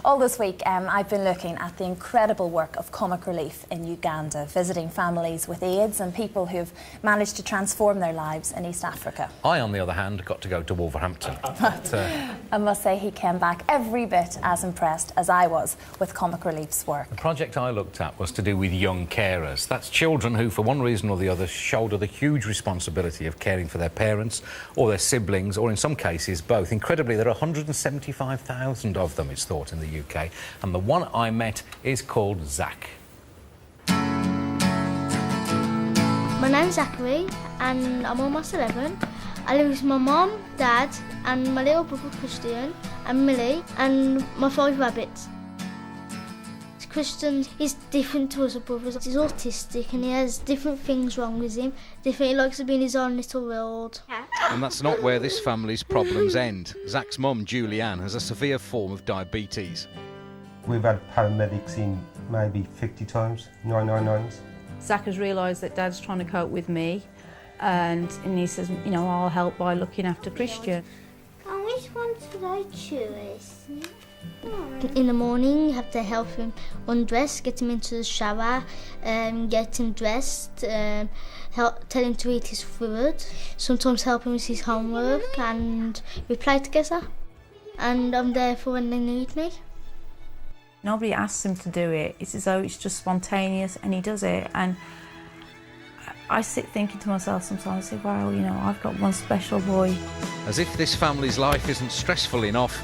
All this week, I've been looking at the incredible work of Comic Relief in Uganda, visiting families with AIDS and people who've managed to transform their lives in East Africa. I, on the other hand, got to go to Wolverhampton. I must say he came back every bit as impressed as I was with Comic Relief's work. The project I looked at was to do with young carers. That's children who, for one reason or the other, shoulder the huge responsibility of caring for their parents or their siblings, or in some cases both. Incredibly, there are 175,000 of them, it's thought, in the UK, and the one I met is called Zach. My name's Zachary and I'm almost 11. I live with my mum, dad and my little brother Christian and Millie and my 5 rabbits. Christian is different to us brothers. He's autistic and he has different things wrong with him. He likes to be in his own little world. And that's not where this family's problems end. Zach's mum, Julianne, has a severe form of diabetes. We've had paramedics in maybe 50 times, 999s. Zach has realised that Dad's trying to cope with me and he says, you know, I'll help by looking after Christian. Which one should I choose? In the morning, you have to help him undress, get him into the shower, get him dressed, tell him to eat his food, sometimes help him with his homework, and we play together. And I'm there for when they need me. Nobody asks him to do it. It's as though it's just spontaneous and he does it. And I sit thinking to myself sometimes, I say, wow, you know, I've got one special boy. As if this family's life isn't stressful enough,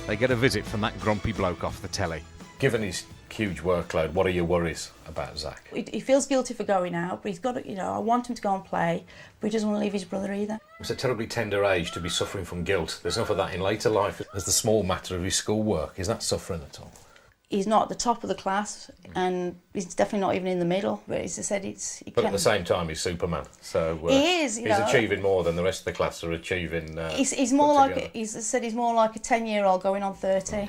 they get a visit from that grumpy bloke off the telly. Given his huge workload, what are your worries about Zach? He feels guilty for going out, but he's got to, you know, I want him to go and play, but he doesn't want to leave his brother either. It's a terribly tender age to be suffering from guilt. There's enough of that in later life. There's the small matter of his schoolwork. Is that suffering at all? He's not at the top of the class, and he's definitely not even in the middle. But as I said, But at the same time, he's Superman. So he is. He's achieving more than the rest of the class are achieving. He's more like he's more like a 10-year-old going on 30.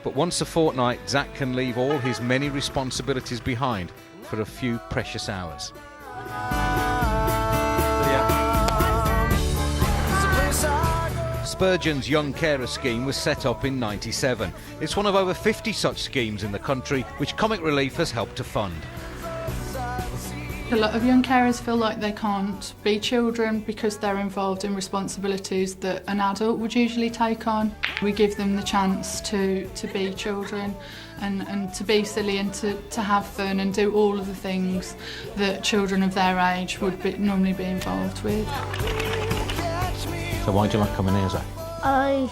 But once a fortnight, Zach can leave all his many responsibilities behind for a few precious hours. Spurgeons' Young Carer Scheme was set up in '97. It's one of over 50 such schemes in the country, which Comic Relief has helped to fund. A lot of young carers feel like they can't be children because they're involved in responsibilities that an adult would usually take on. We give them the chance to be children and to be silly and to have fun and do all of the things that children of their age would normally be involved with. So why do you like coming here, Zach? I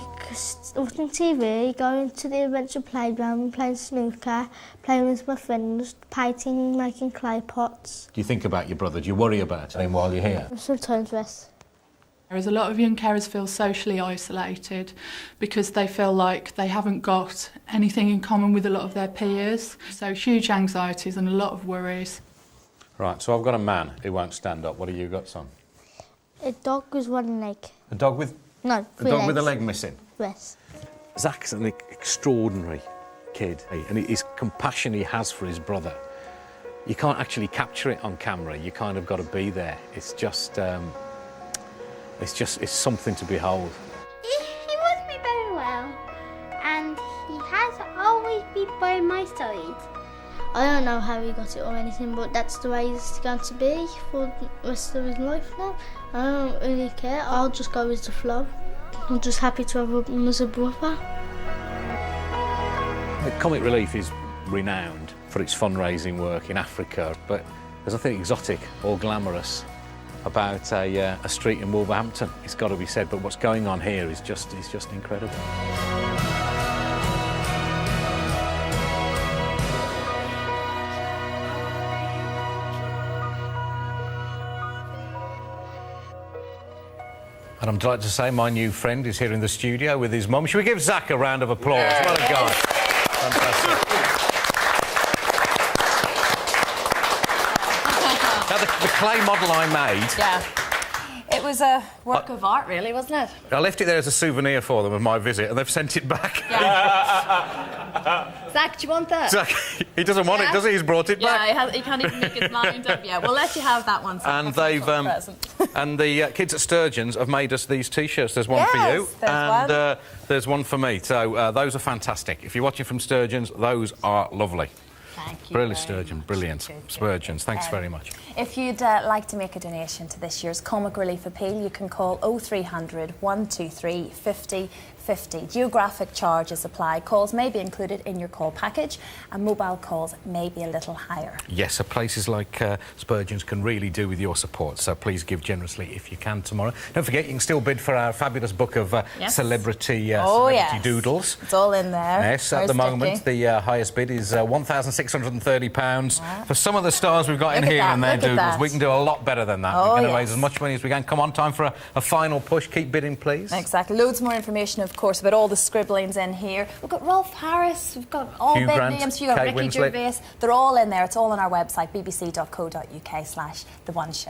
watching TV, going to the adventure playground, playing snooker, playing with my friends, painting, making clay pots. Do you think about your brother? Do you worry about him while you're here? Sometimes yes. Whereas a lot of young carers feel socially isolated because they feel like they haven't got anything in common with a lot of their peers. So huge anxieties and a lot of worries. Right, so I've got a man who won't stand up. What have you got, son? A dog with one leg. A dog with... No, a dog with a leg missing? Yes. Zach's an extraordinary kid, and his compassion he has for his brother, you can't actually capture it on camera. You kind of got to be there. It's just it's something to behold. He wants me very well, and he has always been by my side. I don't know how he got it or anything, but that's the way it's going to be for the rest of his life now. I don't really care. I'll just go with the flow. I'm just happy to have him as a brother. Comic Relief is renowned for its fundraising work in Africa, but there's nothing exotic or glamorous about a street in Wolverhampton. It's got to be said, but what's going on here is just incredible. And I'm delighted to say my new friend is here in the studio with his mum. Should we give Zach a round of applause? Yeah. Well done. Fantastic. Now, the clay model I made... Yeah. It was a work of art, really, wasn't it? I left it there as a souvenir for them of my visit, and they've sent it back. Yeah. Zach, do you want that? Zach, he doesn't want it, does he? He's brought it back. Yeah, he can't even make his mind up yet. We'll let you have that one. And they've and the kids at Spurgeons have made us these T-shirts. There's one for you, and there's one for me. So those are fantastic. If you're watching from Spurgeons, those are lovely. Thank you. Brilliant, Sturgeon. Brilliant. Spurgeons, thanks very much. If you'd like to make a donation to this year's Comic Relief Appeal, you can call 0300 123 50 50. Geographic charges apply. Calls may be included in your call package, and mobile calls may be a little higher. Yes, so places like Spurgeons can really do with your support, so please give generously if you can tomorrow. Don't forget, you can still bid for our fabulous book of celebrity doodles. It's all in there. Yes, at the moment, the highest bid is £1,630. For some of the stars we've got in here and their doodles, we can do a lot better than that. We're going to raise as much money as we can. Come on, time for a final push. Keep bidding, please. Exactly. Loads more information, of course, about all the scribblings in here. We've got Rolf Harris, we've got all Hugh big Grant, names, you've got Kate Ricky Winslet. Gervais. They're all in there. It's all on our website, bbc.co.uk/The One Show.